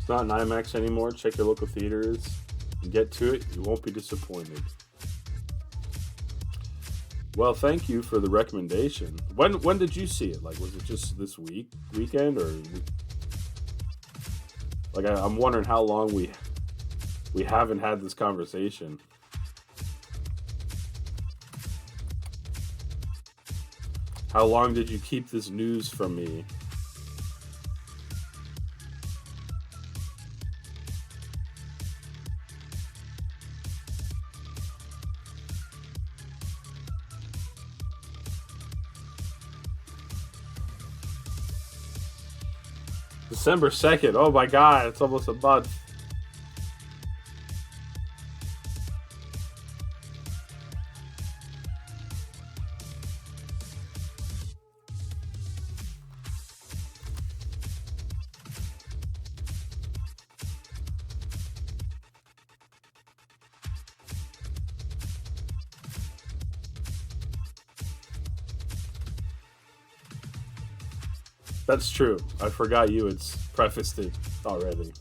S1: Not an IMAX anymore. Check your local theaters. Get to it. You won't be disappointed. Well, thank you for the recommendation. When did you see it? Like, was it just this weekend, or like I'm wondering how long we haven't had this conversation. How long did you keep this news from me? December 2nd. Oh my god, it's almost a month. That's true. I forgot you had prefaced it already.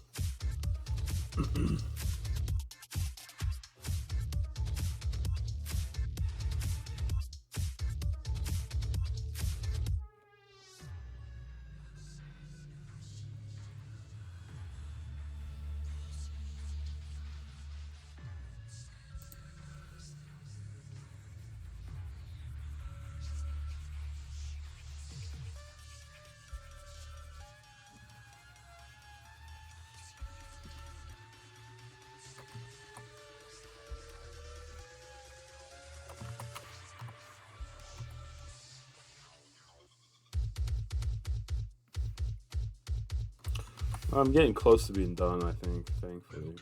S1: I'm getting close to being done, I think, thankfully.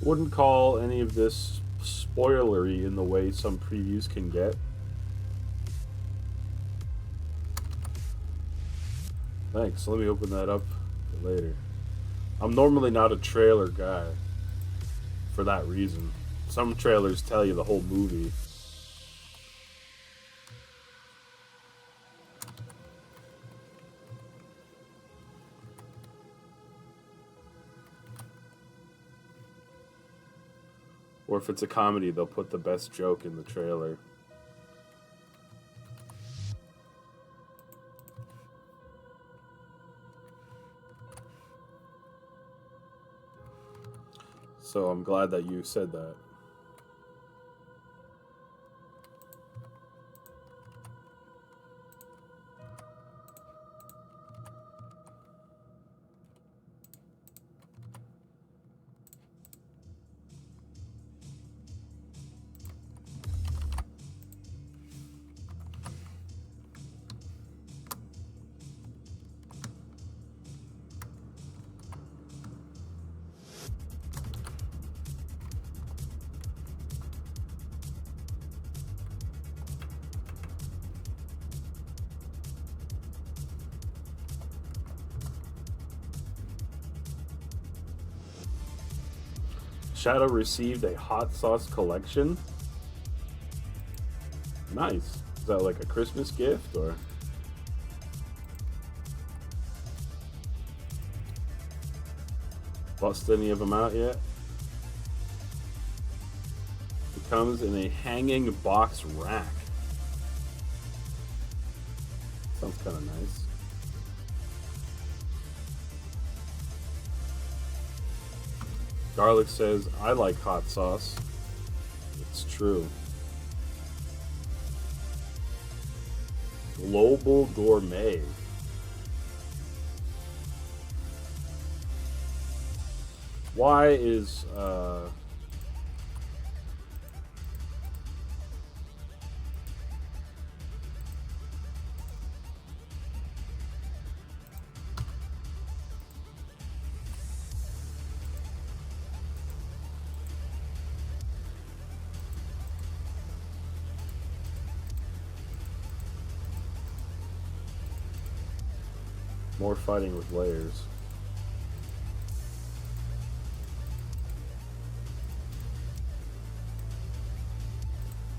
S1: Wouldn't call any of this spoilery in the way some previews can get. Thanks. Let me open that up for later. I'm normally not a trailer guy for that reason. Some trailers tell you the whole movie. Or if it's a comedy, they'll put the best joke in the trailer. So I'm glad that you said that. Shadow received a hot sauce collection. Nice. Is that like a Christmas gift or? Bust any of them out yet? It comes in a hanging box rack. Sounds kind of nice. Garlic says, I like hot sauce. It's true. Global Gourmet. Why is more fighting with layers?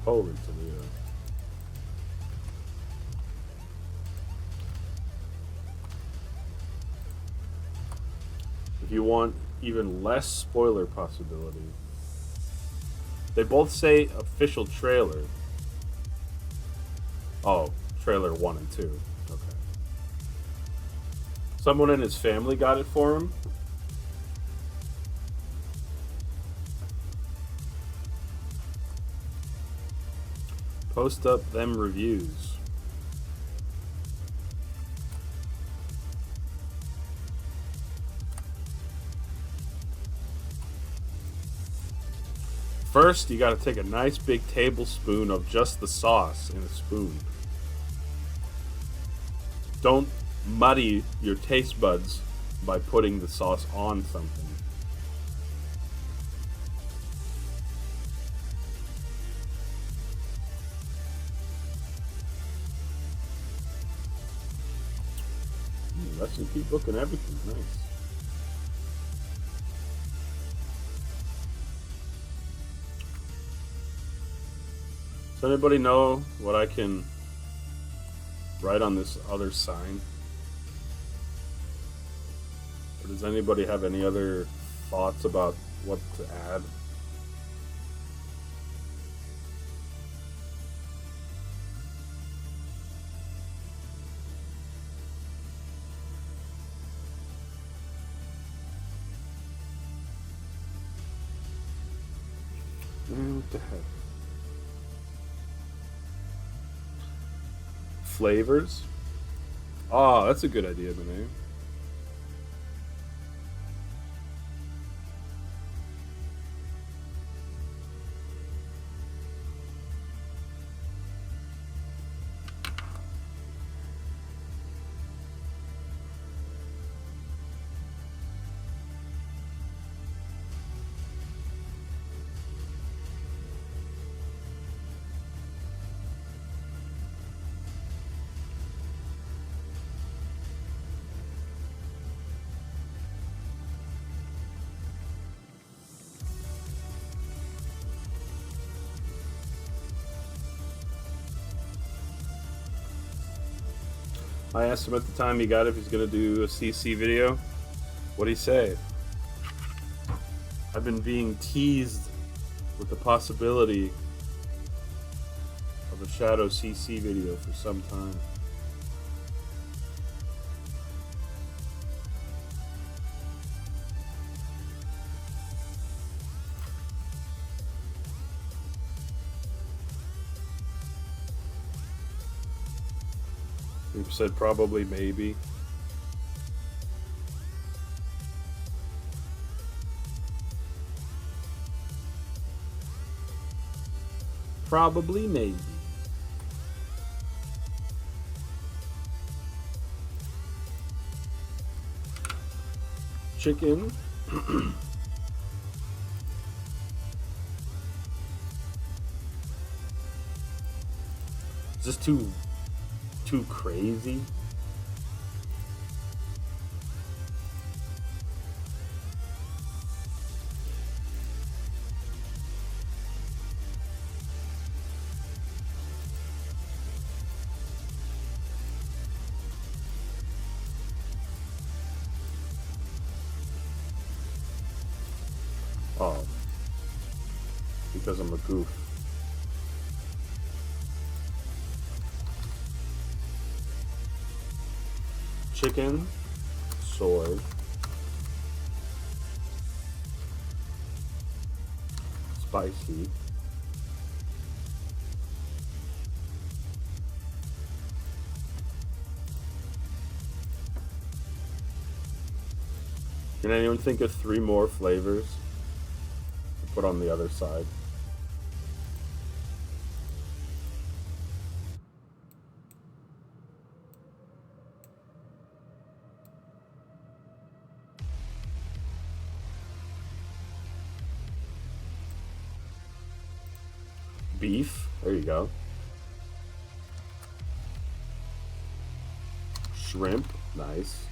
S1: Holy Toledo. If you want even less spoiler possibility, they both say official trailer. Oh, trailer 1 and 2. Okay. Someone in his family got it for him. Post up them reviews. First, you gotta take a nice big tablespoon of just the sauce in a spoon. Don't muddy your taste buds by putting the sauce on something. Recipe book and everything. Nice. Does anybody know what I can write on this other sign? Or does anybody have any other thoughts about what to add? What the heck? Flavors? Oh, that's a good idea, Benet. I asked him at the time he got it if he's going to do a CC video. What'd he say? I've been being teased with the possibility of a Shadow CC video for some time. We've said probably, maybe. Probably, maybe. Chicken. Is this too crazy? Oh, because I'm a goof. Chicken, soy, spicy, can anyone think of 3 more flavors to put on the other side? Beef, there you go. Shrimp, nice.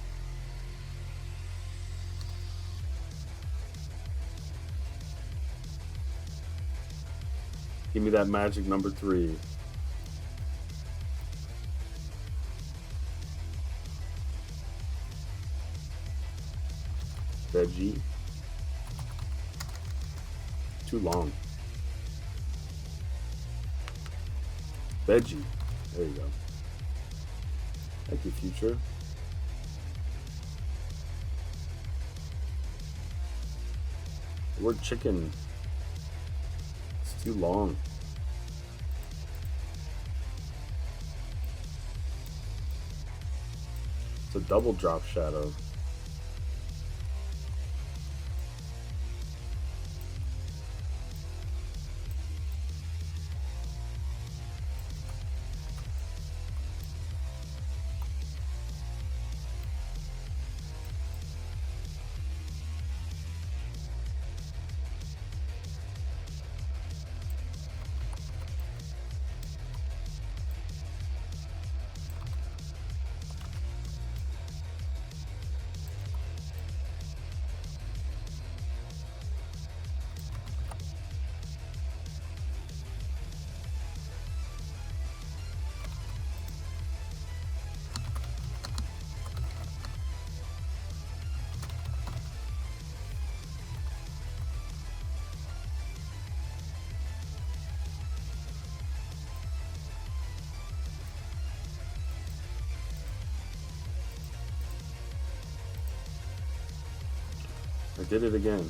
S1: Give me that magic number 3. Veggie. Too long. Veggie. There you go. Thank you, future. The word chicken. It's too long. It's a double drop shadow. I did it again.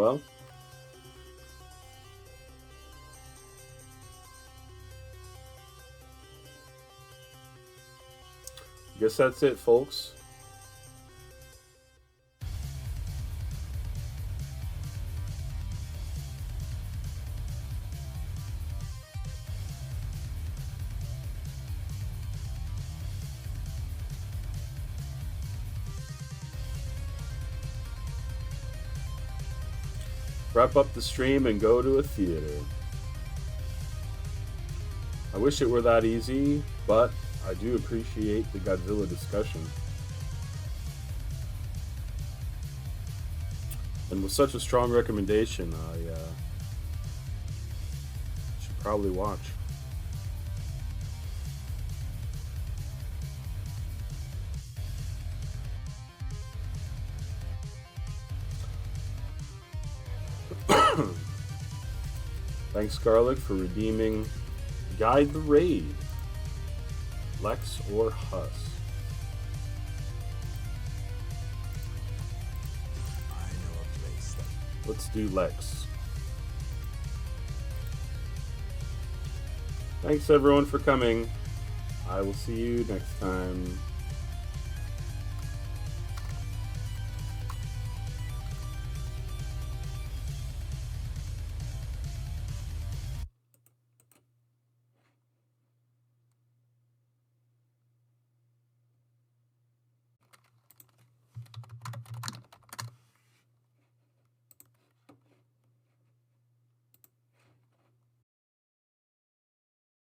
S1: Well, I guess that's it, folks. Wrap up the stream and go to a theater. I wish it were that easy, but I do appreciate the Godzilla discussion. And with such a strong recommendation, I should probably watch. Thanks, Scarlet, for redeeming Guide the Raid. Lex or Huss?
S3: I know a place that
S1: Let's do Lex. Thanks, everyone, for coming. I will see you next time.